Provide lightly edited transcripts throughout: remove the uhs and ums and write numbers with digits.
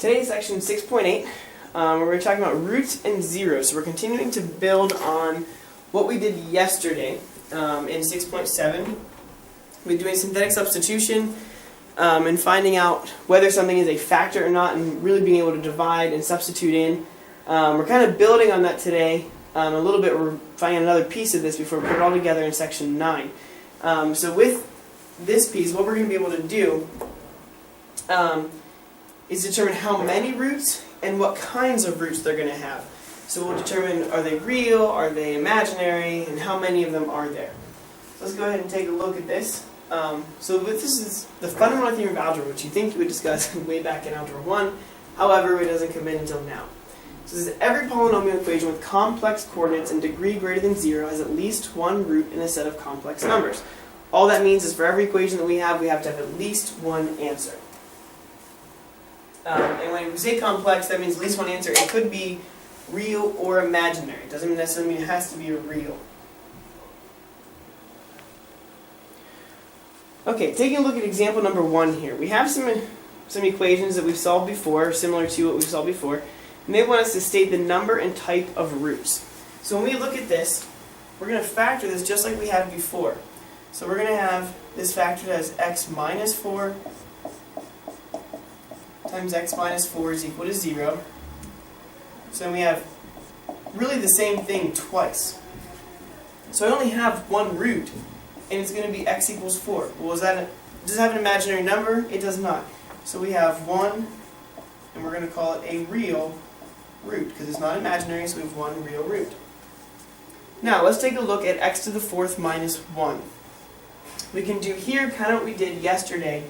Today's section 6.8, where we're talking about roots and zeros. So we're continuing to build on what we did yesterday in 6.7. We're doing synthetic substitution and finding out whether something is a factor or not, and really being able to divide and substitute in. We're kind of building on that today. A little bit, we're finding another piece of this before we put it all together in section 9. So with this piece, what we're going to be able to do is determine how many roots and what kinds of roots they're going to have. So we'll determine, are they real, are they imaginary, and how many of them are there. So let's go ahead and take a look at this. So this is the fundamental theorem of algebra, which you think you would discuss way back in Algebra 1. However, it doesn't come in until now. So this is every polynomial equation with complex coordinates and degree greater than 0 has at least one root in a set of complex numbers. All that means is for every equation that we have to have at least one answer. And when we say complex, that means at least one answer. It could be real or imaginary. It doesn't necessarily mean it has to be real. Okay, taking a look at example number 1 here. We have some equations that we've solved before, similar to what we've solved before, and they want us to state the number and type of roots. So when we look at this, we're going to factor this just like we had before. So we're going to have this factored as x minus 4 times x minus 4 is equal to 0. So then we have really the same thing twice. So I only have one root, and it's going to be x equals 4. Well, does it have an imaginary number? It does not. So we have 1, and we're going to call it a real root, because it's not imaginary, so we have one real root. Now, let's take a look at x to the 4th minus 1. We can do here kind of what we did yesterday,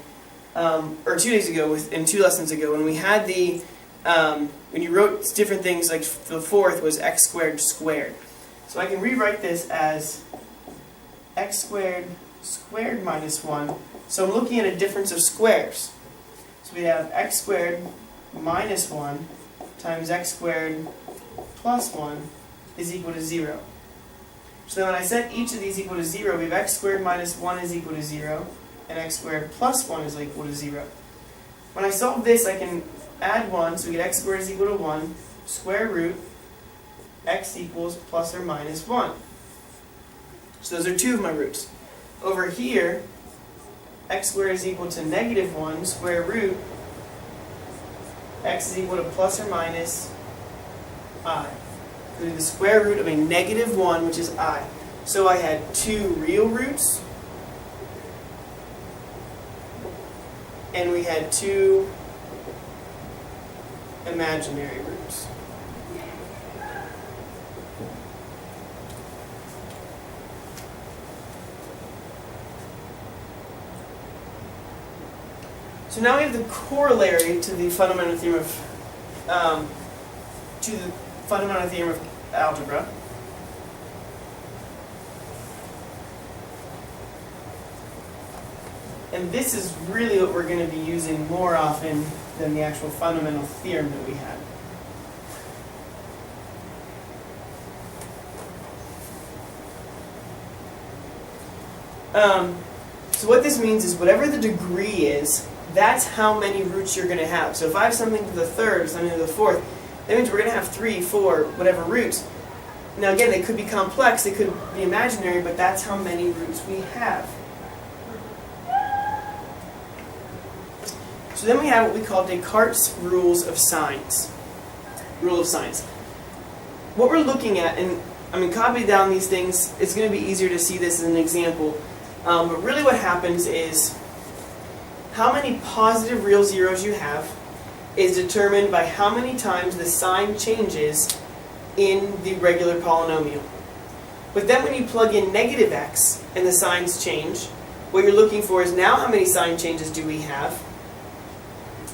or 2 days ago, and 2 lessons ago, when we had the, when you wrote different things, like the 4th was x squared squared. So I can rewrite this as x squared squared minus 1. So I'm looking at a difference of squares. So we have x squared minus 1 times x squared plus 1 is equal to 0. So then when I set each of these equal to 0, we have x squared minus 1 is equal to 0, and x squared plus 1 is equal to 0. When I solve this, I can add 1, so we get x squared is equal to 1, square root, x equals plus or minus 1. So those are 2 of my roots. Over here, x squared is equal to negative 1, square root, x is equal to plus or minus I. So the square root of a negative 1, which is I. So I had 2 real roots, and we had 2 imaginary roots. So now we have the corollary to the fundamental theorem of algebra. And this is really what we're going to be using more often than the actual fundamental theorem that we had. So what this means is whatever the degree is, that's how many roots you're going to have. So if I have something to the 3rd, something to the 4th, that means we're going to have 3, 4, whatever roots. Now again, they could be complex, they could be imaginary, but that's how many roots we have. So then we have what we call Descartes' rules of signs. Rule of signs. What we're looking at, and I mean, copy down these things, it's going to be easier to see this as an example. But really what happens is how many positive real zeros you have is determined by how many times the sign changes in the regular polynomial. But then when you plug in negative x and the signs change, what you're looking for is now how many sign changes do we have?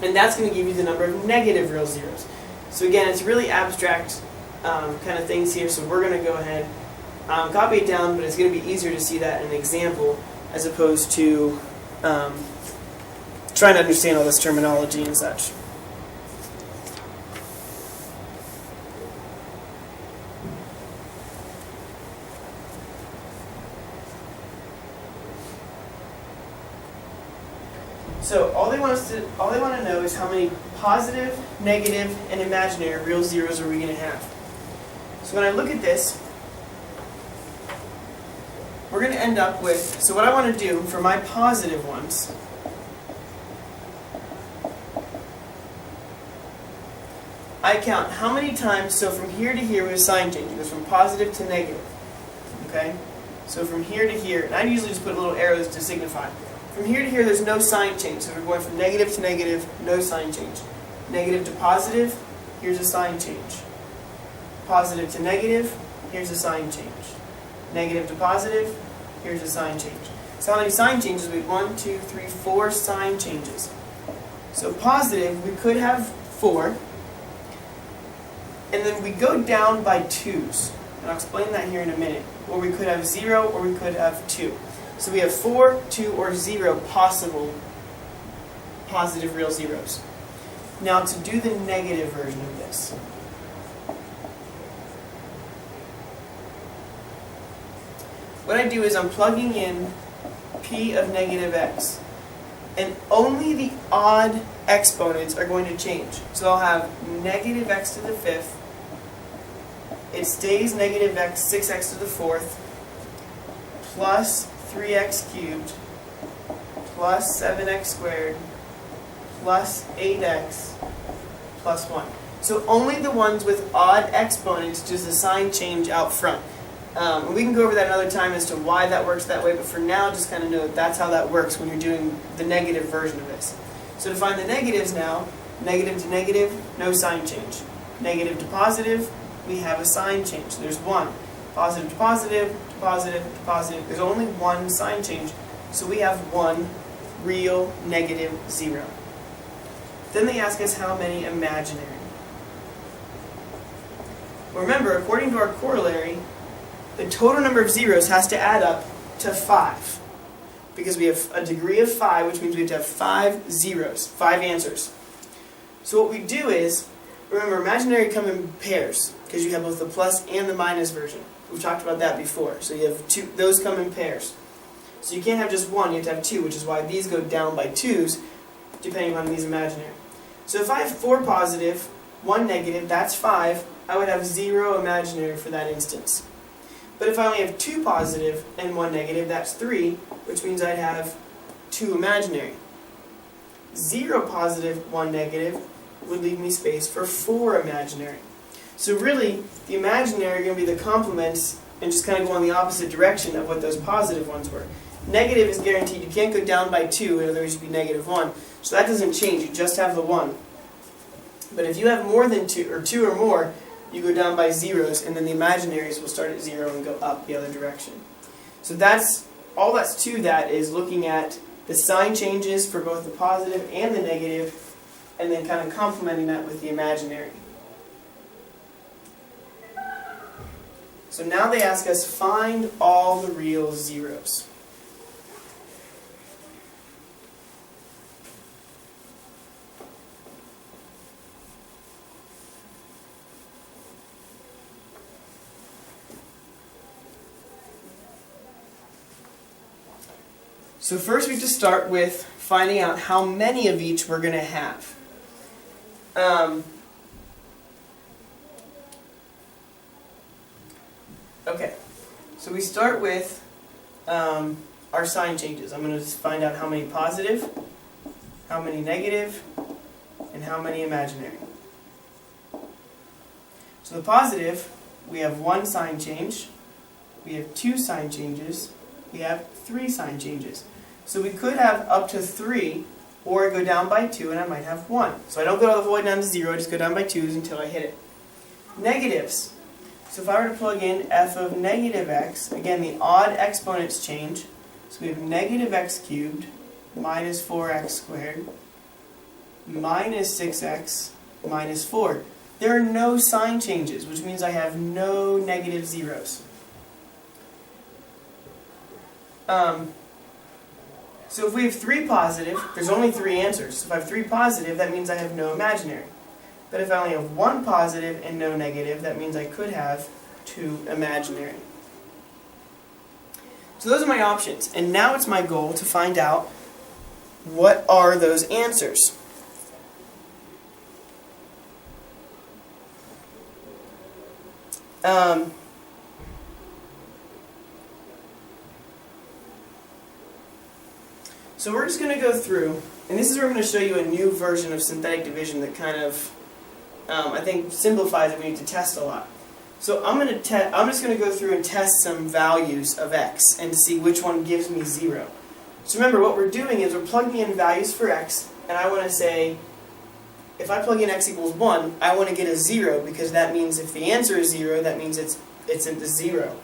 And that's going to give you the number of negative real zeros. So again, it's really abstract kind of things here, so we're going to go ahead, copy it down, but it's going to be easier to see that in an example as opposed to trying to understand all this terminology and such. So all they want to know is how many positive, negative, and imaginary real zeros are we going to have. So when I look at this, we're going to end up with, so what I want to do for my positive ones, I count how many times, so from here to here we have sign change. It goes from positive to negative. Okay? So from here to here, and I usually just put little arrows to signify. From here to here there's no sign change. So we're going from negative to negative, no sign change. Negative to positive, here's a sign change. Positive to negative, here's a sign change. Negative to positive, here's a sign change. So how many sign changes? We have 1, 2, 3, 4 sign changes. So positive, we could have 4. And then we go down by 2's. And I'll explain that here in a minute. Or we could have 0, or we could have 2. So we have 4, 2, or 0 possible positive real zeros. Now to do the negative version of this. What I do is I'm plugging in p of negative x. And only the odd exponents are going to change. So I'll have negative x to the 5th. It stays negative x, 6x to the 4th, plus 3x cubed, plus 7x squared, plus 8x, plus 1. So only the ones with odd exponents does the sign change out front. And we can go over that another time as to why that works that way, but for now just kind of know that that's how that works when you're doing the negative version of this. So to find the negatives now, negative to negative, no sign change. Negative to positive, we have a sign change. So there's 1. Positive to positive, to positive, to positive. There's only one sign change. So we have 1 real negative 0. Then they ask us how many imaginary. Remember, according to our corollary, the total number of zeros has to add up to 5. Because we have a degree of 5, which means we have to have 5 zeros, 5 answers. So what we do is, remember, imaginary come in pairs, because you have both the plus and the minus version. We've talked about that before. So you have two; those come in pairs. So you can't have just 1, you have to have 2, which is why these go down by 2's, depending on these imaginary. So if I have 4 positive, 1 negative, that's 5, I would have 0 imaginary for that instance. But if I only have 2 positive and 1 negative, that's 3, which means I'd have 2 imaginary. 0 positive, 1 negative would leave me space for 4 imaginary. So really, the imaginary are going to be the complements and just kind of go in the opposite direction of what those positive ones were. Negative is guaranteed. You can't go down by 2, otherwise you'd be negative 1. So that doesn't change. You just have the 1. But if you have more than 2, or 2 or more, you go down by zeros, and then the imaginaries will start at 0 and go up the other direction. So that's all that's to that is looking at the sign changes for both the positive and the negative, and then kind of complementing that with the imaginary. So now they ask us, find all the real zeros. So first we have to start with finding out how many of each we're going to have. Okay, so we start with our sign changes. I'm going to find out how many positive, how many negative, and how many imaginary. So the positive, we have 1 sign change, we have 2 sign changes, we have 3 sign changes. So we could have up to 3, or go down by 2, and I might have 1. So I don't go all the way down to 0, I just go down by 2's until I hit it. Negatives. So if I were to plug in f of negative x, again the odd exponents change. So we have negative x cubed minus 4x squared minus 6x minus 4. There are no sign changes, which means I have no negative zeros. So if we have 3 positive, there's only 3 answers. So if I have 3 positive, that means I have no imaginary. But if I only have 1 positive and no negative, that means I could have 2 imaginary. So those are my options. And now it's my goal to find out what are those answers? So we're just going to go through, and this is where I'm going to show you a new version of synthetic division that kind of, I think, simplifies it when you need to test a lot. So I'm just going to go through and test some values of x and see which one gives me 0. So remember, what we're doing is we're plugging in values for x, and I want to say, if I plug in x equals 1, I want to get a 0, because that means if the answer is 0, that means it's in the 0.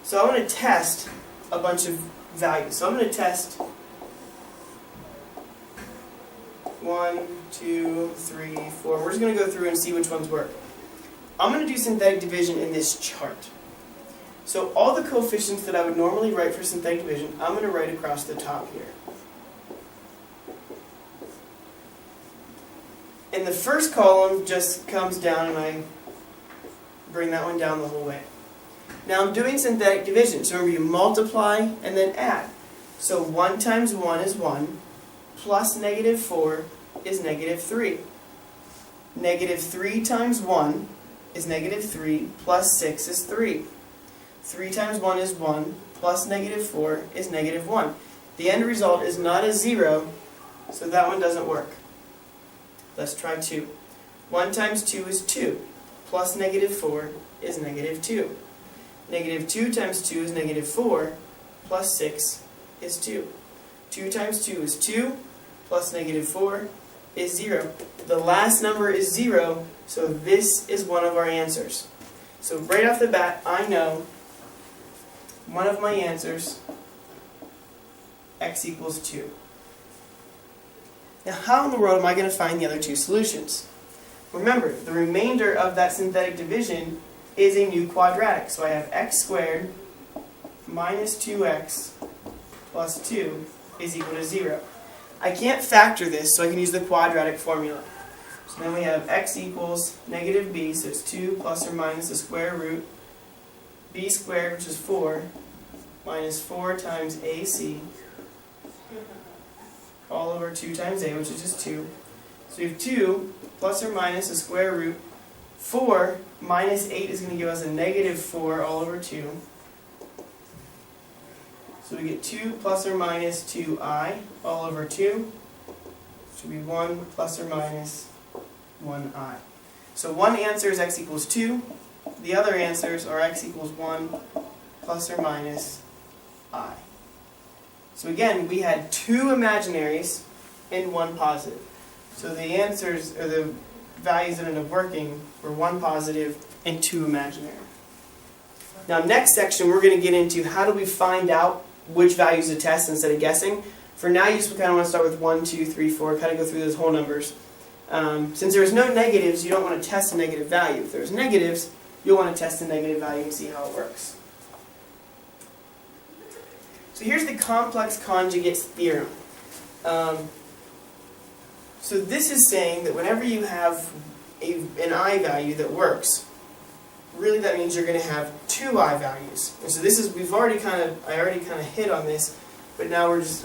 So I want to test a bunch of values. So I'm going to test 1, 2, 3, 4. We're just going to go through and see which ones work. I'm going to do synthetic division in this chart. So all the coefficients that I would normally write for synthetic division, I'm going to write across the top here. And the first column just comes down, and I bring that one down the whole way. Now I'm doing synthetic division, so remember, you multiply and then add. So 1 times 1 is 1, plus negative 4 is negative 3. Negative 3 times 1 is negative 3, plus 6 is 3. 3 times 1 is 1, plus negative 4 is negative 1. The end result is not a 0, so that one doesn't work. Let's try 2. 1 times 2 is 2, plus negative 4 is negative 2. Negative 2 times 2 is negative 4, plus 6 is 2. 2 times 2 is 2, plus negative 4 is 0. The last number is 0, so this is one of our answers. So right off the bat, I know one of my answers, x equals 2. Now how in the world am I going to find the other two solutions? Remember, the remainder of that synthetic division is a new quadratic. So I have x squared minus 2x plus 2 is equal to 0. I can't factor this, so I can use the quadratic formula. So then we have x equals negative b, so it's 2 plus or minus the square root b squared, which is 4, minus 4 times ac, all over 2 times a, which is just 2. So we have 2 plus or minus the square root. 4 minus 8 is going to give us a negative 4 all over 2. So we get 2 plus or minus 2i all over 2, which would be 1 plus or minus 1i. So one answer is x equals 2. The other answers are x equals 1 plus or minus I. So again, we had 2 imaginaries and 1 positive. So the answers, or the values that ended up working, were 1 positive and 2 imaginary. Now next section we're going to get into how do we find out which values to test instead of guessing. For now you just kind of want to start with 1, 2, 3, 4, kind of go through those whole numbers. Since there's no negatives, you don't want to test a negative value. If there's negatives, you'll want to test a negative value and see how it works. So here's the complex conjugates theorem. So this is saying that whenever you have an I value that works, really that means you're going to have 2 I values. And so this is, I already kind of hit on this, but now we're just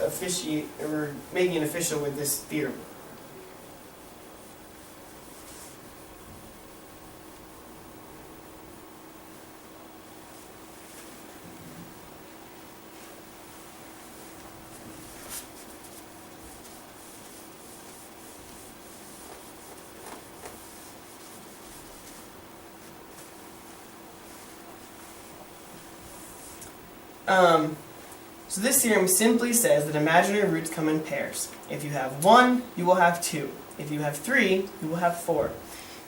we're making it official with this theorem. So this theorem simply says that imaginary roots come in pairs. If you have 1, you will have 2. If you have 3, you will have 4.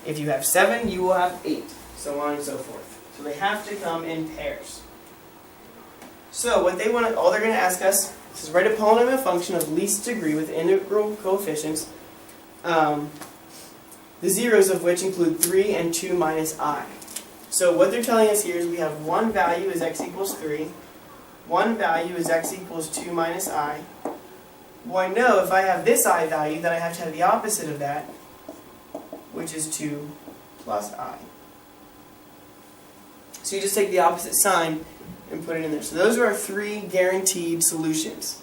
If you have 7, you will have 8. So on and so forth. So they have to come in pairs. So what they want to, all they're going to ask us is write a polynomial function of least degree with integral coefficients, the zeros of which include 3 and 2 minus I. So what they're telling us here is we have one value is x equals 3. One value is x equals 2 minus I. Well, I know if I have this I value, then I have to have the opposite of that, which is 2 plus I. So you just take the opposite sign and put it in there. So those are our 3 guaranteed solutions.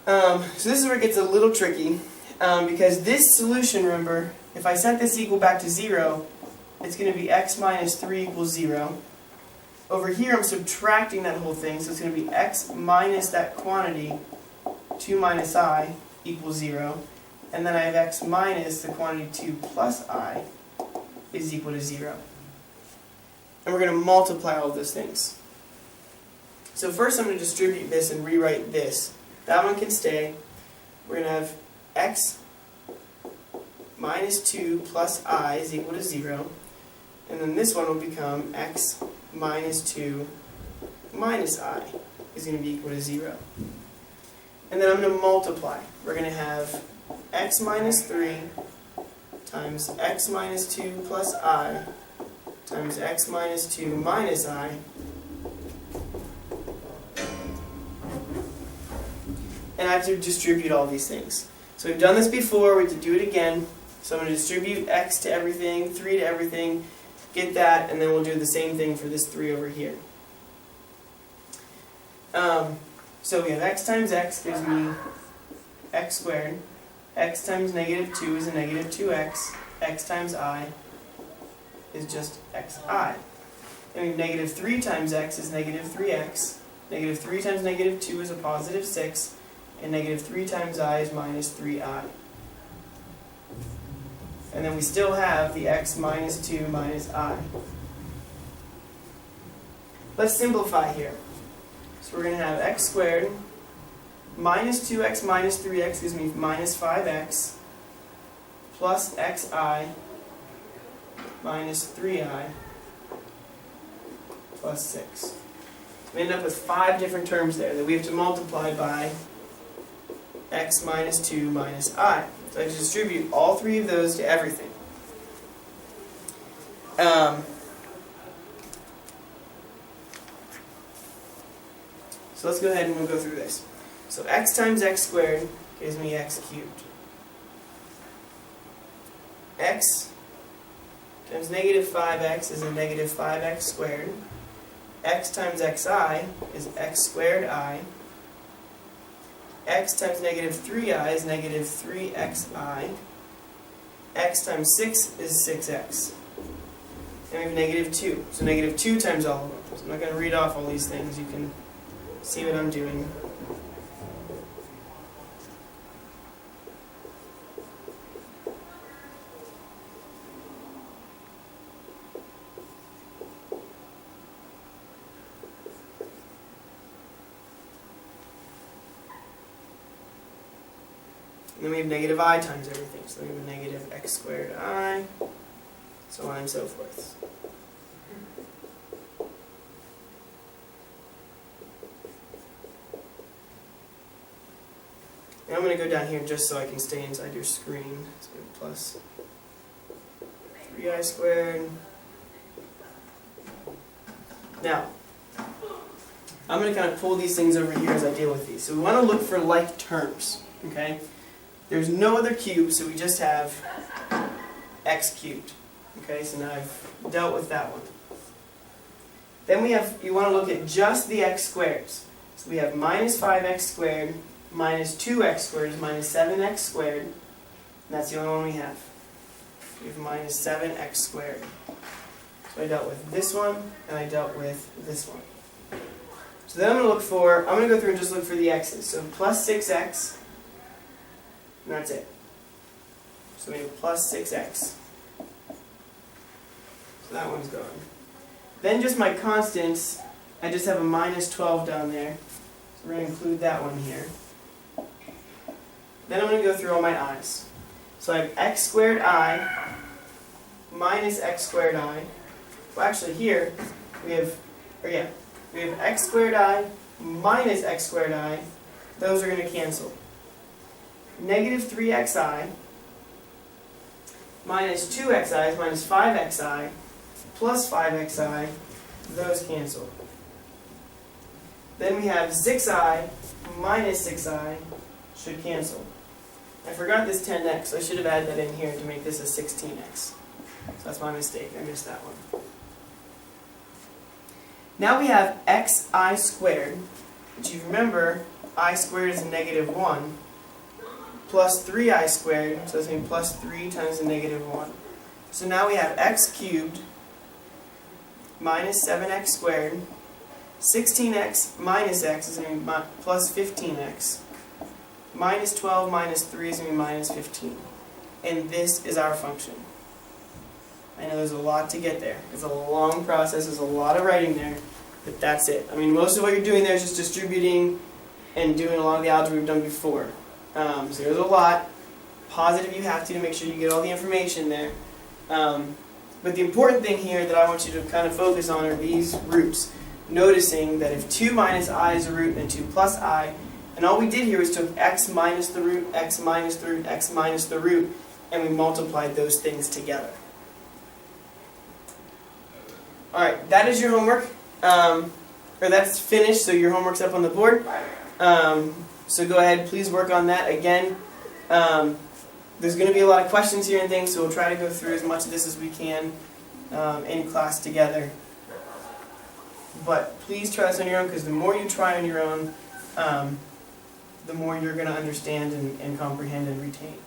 So this is where it gets a little tricky, because this solution, remember, if I set this equal back to 0, it's going to be x minus 3 equals 0. Over here I'm subtracting that whole thing, so it's going to be x minus that quantity, 2 minus I, equals 0. And then I have x minus the quantity 2 plus I is equal to 0. And we're going to multiply all of those things. So first I'm going to distribute this and rewrite this. That one can stay. We're going to have x minus 2 plus I is equal to 0. And then this one will become x minus 2 minus I is going to be equal to 0. And then I'm going to multiply. We're going to have x minus 3 times x minus 2 plus I times x minus 2 minus I and I have to distribute all these things. So we've done this before, we have to do it again. So I'm going to distribute x to everything, 3 to everything, get that, and then we'll do the same thing for this 3 over here. So we have x times x gives me x squared. X times negative 2 is a negative 2x. X times I is just xi. And we have negative 3 times x is negative 3x. Negative 3 times negative 2 is a positive 6. And negative 3 times I is minus 3i. And then we still have the x minus 2 minus I. Let's simplify here. So we're going to have x squared minus 2x minus 3x gives me minus 5x plus xi minus 3i plus 6. We end up with 5 different terms there that we have to multiply by x minus 2 minus I. So I have to distribute all 3 of those to everything. So let's go ahead and we'll go through this. So x times x squared gives me x cubed. X times negative 5x is a negative 5x squared. X times xi is x squared I. X times negative 3i is negative 3xi. X times 6 is 6x. And we have negative 2. So negative 2 times all of them. So I'm not going to read off all these things. You can see what I'm doing. And then we have negative I times everything. So we have a negative x squared I, so on and so forth. And I'm going to go down here just so I can stay inside your screen. So we have plus 3i squared. Now, I'm going to kind of pull these things over here as I deal with these. So we want to look for like terms. Okay? There's no other cube, so we just have x cubed. Okay, so now I've dealt with that one. Then you want to look at just the x squareds. So we have minus 5x squared minus 2x squared is minus 7x squared. And that's the only one we have. We have minus 7x squared. So I dealt with this one, and I dealt with this one. So then I'm going to go through and just look for the x's. So plus 6x. And that's it. So we have plus 6x. So that one's gone. Then just my constants, I just have a minus 12 down there. So we're going to include that one here. Then I'm going to go through all my i's. So I have x squared I minus x squared I. Well, actually here we have x squared I minus x squared I. Those are going to cancel. Negative 3xi minus 2xi is minus 5xi plus 5xi. Those cancel. Then we have 6i minus 6i should cancel. I forgot this 10x, so I should have added that in here to make this a 16x. So that's my mistake. I missed that one. Now we have xi squared, which you remember I squared is a negative 1, plus 3I squared, so that's going to be plus 3 times the negative 1. So now we have x cubed minus 7x squared. 16x minus x is going to be plus 15x. Minus 12 minus 3 is going to be minus 15. And this is our function. I know there's a lot to get there. It's a long process, there's a lot of writing there, but that's it. I mean, most of what you're doing there is just distributing and doing a lot of the algebra we've done before. So there's a lot. Pause it if you have to make sure you get all the information there. But the important thing here that I want you to kind of focus on are these roots. Noticing that if 2 minus I is a root and 2 plus I, and all we did here was took x minus the root, x minus the root, x minus the root, and we multiplied those things together. Alright, that is your homework. Or that's finished, so your homework's up on the board. So go ahead, please work on that. Again, there's going to be a lot of questions here and things, so we'll try to go through as much of this as we can in class together. But please try this on your own, because the more you try on your own, the more you're going to understand and comprehend and retain.